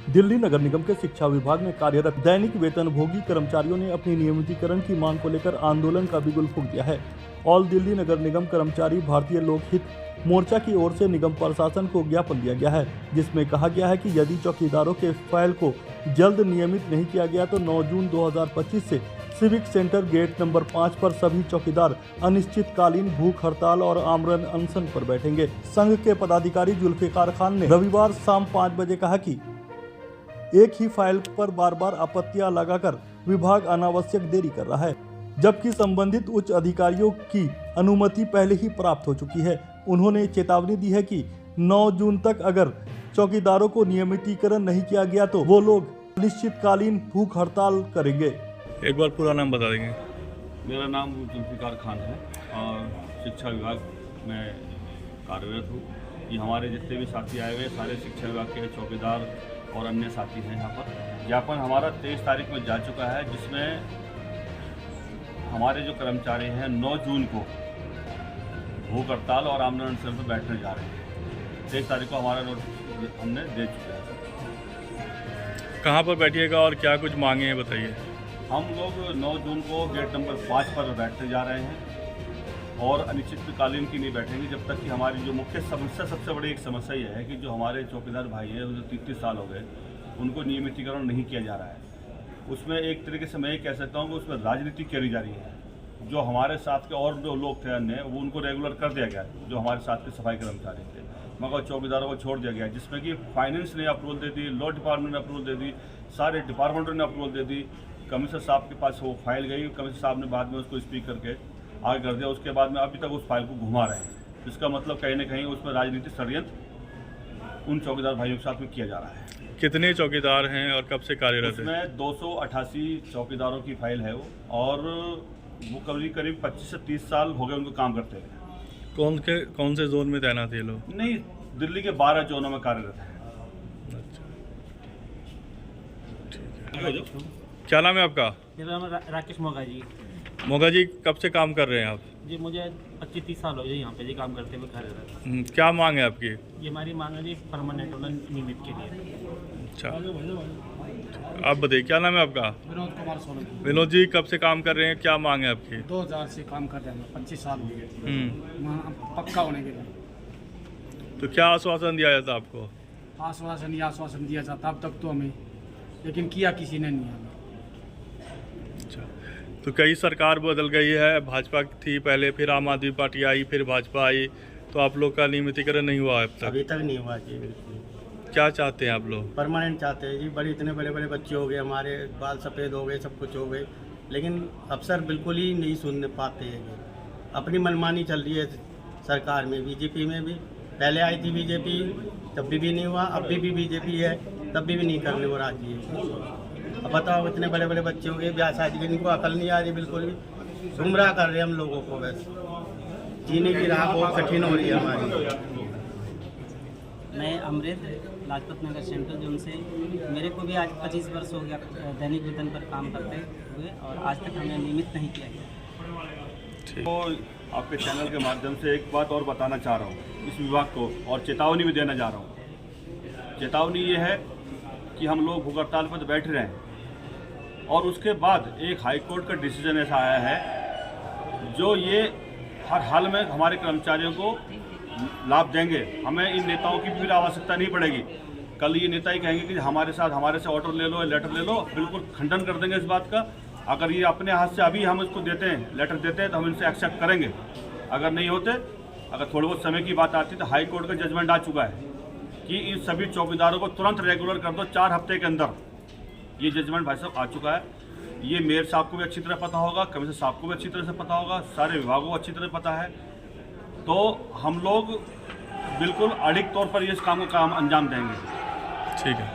दिल्ली नगर निगम के शिक्षा विभाग में कार्यरत दैनिक वेतनभोगी कर्मचारियों ने अपनी नियमितीकरण की मांग को लेकर आंदोलन का बिगुल फूंक दिया है। ऑल दिल्ली नगर निगम कर्मचारी भारतीय लोक हित मोर्चा की ओर से निगम प्रशासन को ज्ञापन दिया गया है, जिसमें कहा गया है कि यदि चौकीदारों के फाइल को जल्द नियमित नहीं किया गया तो 9 जून 2025 से सिविक सेंटर गेट नंबर 5 पर सभी चौकीदार अनिश्चितकालीन भूख हड़ताल और आमरण अनशन पर बैठेंगे। संघ के पदाधिकारी जुल्फिकार खान ने रविवार शाम 5 बजे कहा कि एक ही फाइल पर बार बार आपत्तियां लगाकर विभाग अनावश्यक देरी कर रहा है, जबकि संबंधित उच्च अधिकारियों की अनुमति पहले ही प्राप्त हो चुकी है। उन्होंने चेतावनी दी है कि 9 जून तक अगर चौकीदारों को नियमितीकरण नहीं किया गया तो वो लोग अनिश्चितकालीन भूख हड़ताल करेंगे। एक बार पूरा नाम बता देंगे। मेरा नाम जुल्फिकार खान है और शिक्षा विभाग में कार्यरत हूँ। ये हमारे जितने भी साथी आए हुए सारे शिक्षा विभाग के चौकीदार और अन्य साथी हैं। यहाँ पर ज्ञापन हमारा 23 तारीख में जा चुका है, जिसमें हमारे जो कर्मचारी हैं 9 जून को भूख हड़ताल और आमरण अनशन पर बैठने जा रहे हैं। 23 तारीख को हमारा नोटिस हमने दे चुके हैं। कहाँ पर बैठिएगा और क्या कुछ मांगे हैं बताइए। हम लोग 9 जून को गेट नंबर 5 पर बैठने जा रहे हैं और अनिश्चितकालीन की नहीं बैठेंगे जब तक कि हमारी जो मुख्य समस्या, सबसे बड़ी एक समस्या यह है कि जो हमारे चौकीदार भाई हैं जो 30 साल हो गए उनको नियमितीकरण नहीं किया जा रहा है। उसमें एक तरीके से मैं ये कह सकता हूँ कि उसमें राजनीति करी जा रही है। जो हमारे साथ के और जो लोग थे अन्य वो उनको रेगुलर कर दिया गया, जो हमारे साथ के सफाई कर्मचारी थे, मगर चौकीदारों को छोड़ दिया गया, जिसमें कि फाइनेंस ने अप्रूवल दे दी, लॉ डिपार्टमेंट ने अप्रूवल दे दी, सारे डिपार्टमेंटों ने अप्रूवल दे दी। कमिश्नर साहब के पास वो फाइल गई, कमिश्नर साहब ने बाद में उसको स्पीक करके आगे कर दिया। उसके बाद में अभी तक उस फाइल को घुमा रहे हैं। इसका मतलब कहीं ना कहीं उसमें राजनीतिक षड्यंत्र उन चौकीदार भाइयों के साथ में किया जा रहा है। कितने चौकीदार हैं और कब से कार्यरत हैं? उसमें 288 चौकीदारों की फाइल है वो, और वो करीब 25 से 30 साल हो गए उनको काम करते हुए। कौन से जोन में तैनात है लोग? नहीं, दिल्ली के 12 जोनों में कार्यरत है। क्या नाम है आपका? मेरा नाम राकेश मोगा जी। मोगा जी, कब से काम कर रहे हैं आप? जी मुझे 25-30 साल हो गए यहाँ पे जी काम करते हुए कार्यरत। क्या मांग है आपकी? ये हमारी मांग है जी परमानेंट होना नियमित के लिए। अच्छा, आप बताइए क्या नाम है आपका? विनोद कुमार सोलंकी। विनोद जी, कब से काम कर रहे हैं, क्या मांग है आपकी? 2000 से काम कर रहे हैं, 25 साल हो गए वहाँ पक्का होने के लिए। तो क्या आश्वासन दिया जाता आपको? आश्वासन दिया जाता अब तक तो हमें, लेकिन किया किसी ने नहीं हमें। अच्छा, तो कई सरकार बदल गई है, भाजपा थी पहले, फिर आम आदमी पार्टी आई, फिर भाजपा आई, तो आप लोग का नियमितीकरण नहीं हुआ अब तक? अभी तक नहीं हुआ जी। बिल्कुल क्या चाहते हैं आप लोग? परमानेंट चाहते हैं जी। इतने बड़े बड़े बच्चे हो गए, हमारे बाल सफ़ेद हो गए, सब कुछ हो गए, लेकिन अफसर बिल्कुल ही नहीं सुन पाते हैं। अपनी मनमानी चल रही है सरकार में, बीजेपी में भी। पहले आई थी बीजेपी, तब भी नहीं हुआ, अब भी बीजेपी है, तब भी नहीं करने को राजी है। अब बताओ, इतने बड़े बड़े बच्चे हो गए, ब्याह शादी के, इनको अकल नहीं आ रही, बिल्कुल भी गुमराह कर रहे हैं हम लोगों को। बस जीने की राह बहुत कठिन हो रही है हमारी। मैं अमृत लाजपत नगर सेंट्रल जोन से, मेरे को भी आज 25 वर्ष हो गया दैनिक वेतन पर काम करते हुए, और आज तक हमने नियमित नहीं किया गया। तो आपके चैनल के माध्यम से एक बात और बताना चाह रहा हूँ इस विभाग को, और चेतावनी भी देना चाह रहा हूँ। चेतावनी ये है कि हम लोग भूख हड़ताल पर बैठ रहे हैं, और उसके बाद एक हाई कोर्ट का डिसीजन ऐसा आया है जो ये हर हाल में हमारे कर्मचारियों को लाभ देंगे। हमें इन नेताओं की भी आवश्यकता नहीं पड़ेगी। कल ये नेता ही कहेंगे कि हमारे से ऑर्डर ले लो, लेटर ले लो, बिल्कुल खंडन कर देंगे इस बात का। अगर ये अपने हाथ से अभी हम इसको देते हैं, लेटर देते हैं, तो हम इनसे एक्सेप्ट करेंगे। अगर नहीं होते, अगर थोड़े बहुत समय की बात आती, तो हाई कोर्ट का जजमेंट आ चुका है कि इन सभी चौकीदारों को तुरंत रेगुलर कर दो 4 हफ्ते के अंदर। ये जजमेंट भाई साहब आ चुका है। ये मेयर साहब को भी अच्छी तरह पता होगा, कमिश्नर साहब को भी अच्छी तरह से पता होगा, सारे विभागों को अच्छी तरह पता है। तो हम लोग बिल्कुल अडिग तौर पर इस काम को अंजाम देंगे। ठीक है।